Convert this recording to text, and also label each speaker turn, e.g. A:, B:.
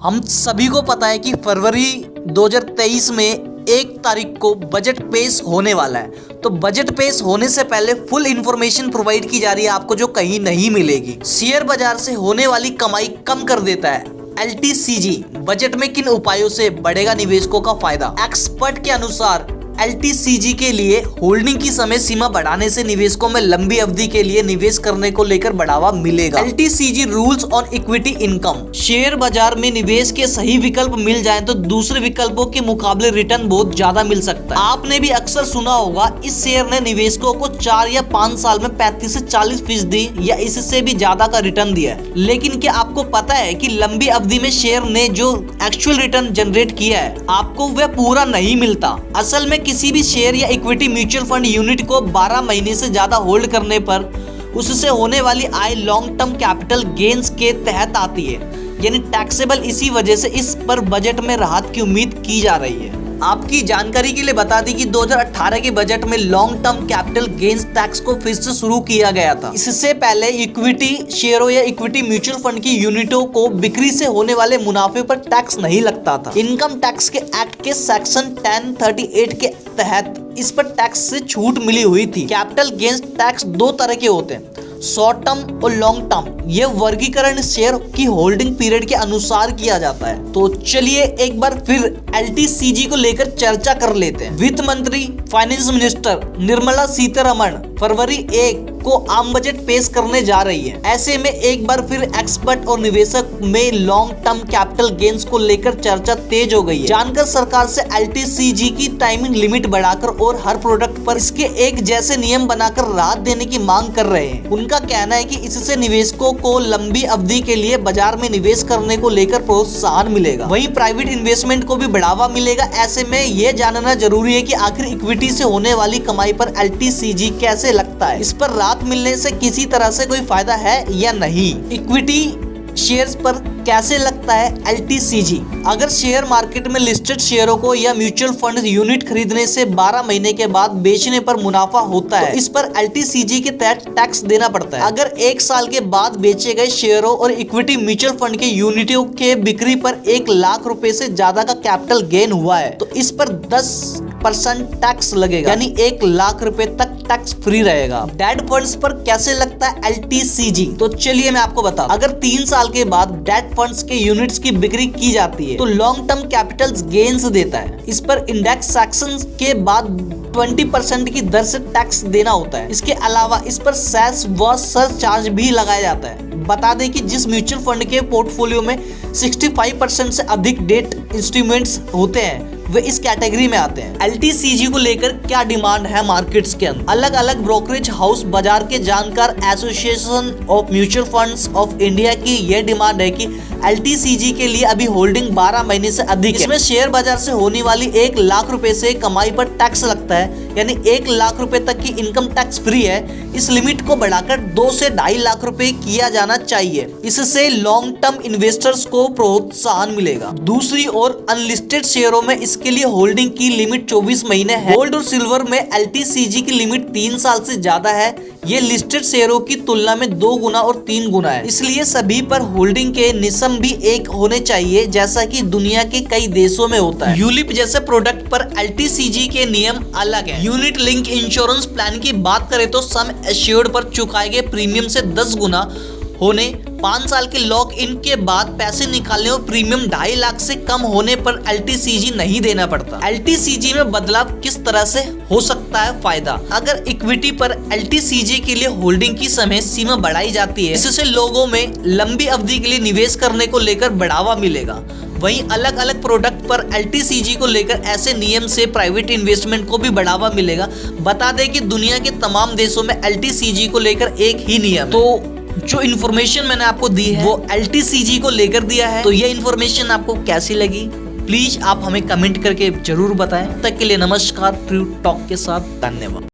A: हम सभी को पता है कि फरवरी 2023 में 1 तारीख को बजट पेश होने वाला है। तो बजट पेश होने से पहले फुल इंफॉर्मेशन प्रोवाइड की जा रही है आपको, जो कहीं नहीं मिलेगी। शेयर बाजार से होने वाली कमाई कम कर देता है LTCG। बजट में किन उपायों से बढ़ेगा निवेशकों का फायदा? एक्सपर्ट के अनुसार LTCG के लिए होल्डिंग की समय सीमा बढ़ाने से निवेशकों में लंबी अवधि के लिए निवेश करने को लेकर बढ़ावा मिलेगा। LTCG rules on equity income. Share बाजार में निवेश के सही विकल्प मिल जाए तो दूसरे विकल्पों के मुकाबले रिटर्न बहुत ज्यादा मिल सकता है। आपने भी अक्सर सुना होगा इस शेयर ने निवेशकों को 4 या 5 साल में 35 से 40% या इससे भी ज्यादा का रिटर्न दिया है। लेकिन क्या आपको पता है कि लंबी अवधि में शेयर ने जो एक्चुअल रिटर्न जनरेट किया है आपको वह पूरा नहीं मिलता। असल में किसी भी शेयर या इक्विटी म्यूचुअल फंड यूनिट को 12 महीने से ज्यादा होल्ड करने पर उससे होने वाली आय लॉन्ग टर्म कैपिटल गेन्स के तहत आती है, यानी टैक्सेबल। इसी वजह से इस पर बजट में राहत की उम्मीद की जा रही है। आपकी जानकारी के लिए बता दी कि 2018 के बजट में long term capital gains tax को फिर से शुरू किया गया था। इससे पहले इक्विटी शेयरों या इक्विटी म्यूचुअल फंड की यूनिटों को बिक्री से होने वाले मुनाफे पर टैक्स नहीं लगता था। इनकम टैक्स के एक्ट के सेक्शन 1038 के तहत इस पर टैक्स से छूट मिली हुई थी। कैपिटल गेन्स टैक्स 2 तरह के होते हैं, शॉर्ट टर्म और लॉन्ग टर्म। ये वर्गीकरण शेयर की होल्डिंग पीरियड के अनुसार किया जाता है। तो चलिए एक बार फिर LTCG को लेकर चर्चा कर लेते हैं। वित्त मंत्री फाइनेंस मिनिस्टर निर्मला सीतारमण फरवरी 1 को आम बजट पेश करने जा रही है। ऐसे में एक बार फिर एक्सपर्ट और निवेशक में लॉन्ग टर्म कैपिटल गेन्स को लेकर चर्चा तेज हो गई है। जानकर सरकार से LTCG की टाइमिंग लिमिट बढ़ाकर और हर प्रोडक्ट पर इसके एक जैसे नियम बनाकर राहत देने की मांग कर रहे हैं। उनका कहना है कि इससे निवेशकों को लंबी अवधि के लिए बाजार में निवेश करने को लेकर प्रोत्साहन मिलेगा, वहीं प्राइवेट इन्वेस्टमेंट को भी बढ़ावा मिलेगा। ऐसे में यह जानना जरूरी है कि आखिर इक्विटी से होने वाली कमाई पर LTCG कैसे लगता है। इस पर राहत मिलने से किसी तरह से कोई फायदा है या नहीं? इक्विटी शेयर्स पर कैसे लगता है LTCG? अगर शेयर मार्केट में लिस्टेड शेयरों को या म्यूचुअल फंड यूनिट खरीदने से 12 महीने के बाद बेचने पर मुनाफा होता है तो इस पर LTCG के तहत टैक्स देना पड़ता है। अगर 1 साल के बाद बेचे गए शेयरों और इक्विटी म्यूचुअल फंड के यूनिटों के बिक्री पर 1 लाख रुपए से ज्यादा का कैपिटल गेन हुआ है तो इस पर 10% टैक्स लगेगा, यानी 1 लाख रुपए तक टैक्स फ्री रहेगा। डेट फंड्स पर कैसे लगता है LTCG? तो चलिए मैं आपको बता, अगर 3 साल के बाद डेट फंड्स के यूनिट्स की बिक्री की जाती है तो लॉन्ग टर्म कैपिटल गेन्स देता है। इस पर इंडेक्सेशन के बाद 20% की दर से टैक्स देना होता है। इसके अलावा इस पर सेस व सरचार्ज भी लगाया जाता है। बता दें कि जिस म्यूचुअल फंड के पोर्टफोलियो में 65% से अधिक डेट इंस्ट्रूमेंट्स होते हैं वे इस कैटेगरी में आते हैं। LTCG को लेकर क्या डिमांड है मार्केट्स के अंदर? अलग अलग ब्रोकरेज हाउस बाजार के जानकार association of mutual funds of India की यह डिमांड है कि LTCG के लिए अभी होल्डिंग 12 महीने से अधिक है। इसमें शेयर बाजार से होने वाली 1 लाख रुपए से कमाई पर टैक्स लगता है, यानी 1 लाख रुपए तक की इनकम टैक्स फ्री है। इस लिमिट को बढ़ाकर 2 से 2.5 लाख रुपए किया जाना चाहिए। इससे लॉन्ग टर्म इन्वेस्टर्स को प्रोत्साहन मिलेगा। दूसरी ओर अनलिस्टेड शेयरों में इसके लिए होल्डिंग की लिमिट 24 महीने है। गोल्ड और सिल्वर में LTCG की लिमिट 3 साल से ज्यादा है। ये लिस्टेड शेयरों की तुलना में 2 गुना और 3 गुना है। इसलिए सभी पर होल्डिंग के नियम भी एक होने चाहिए, जैसा कि दुनिया के कई देशों में होता है। यूलिप जैसे प्रोडक्ट पर LTCG के नियम अलग है। यूनिट लिंक इंश्योरेंस प्लान की बात करें तो सम एश्योर्ड पर चुकाए गए प्रीमियम से 10 गुना होने, 5 साल के लॉक इन के बाद पैसे निकालने और प्रीमियम 2.5 लाख से कम होने पर LTCG नहीं देना पड़ता। LTCG में बदलाव किस तरह से हो सकता है फायदा? अगर इक्विटी पर LTCG के लिए होल्डिंग की समय सीमा बढ़ाई जाती है, इससे लोगों में लंबी अवधि के लिए निवेश करने को लेकर बढ़ावा मिलेगा। वहीं अलग अलग प्रोडक्ट पर LTCG को लेकर ऐसे नियम से प्राइवेट इन्वेस्टमेंट को भी बढ़ावा मिलेगा। बता दें कि दुनिया के तमाम देशों में LTCG को लेकर एक ही नियम है। तो जो इन्फॉर्मेशन मैंने आपको दी है वो LTCG को लेकर दिया है। तो ये इन्फॉर्मेशन आपको कैसी लगी प्लीज आप हमें कमेंट करके जरूर बताएं। तब तक के लिए नमस्कार। ट्रू टॉक के साथ धन्यवाद।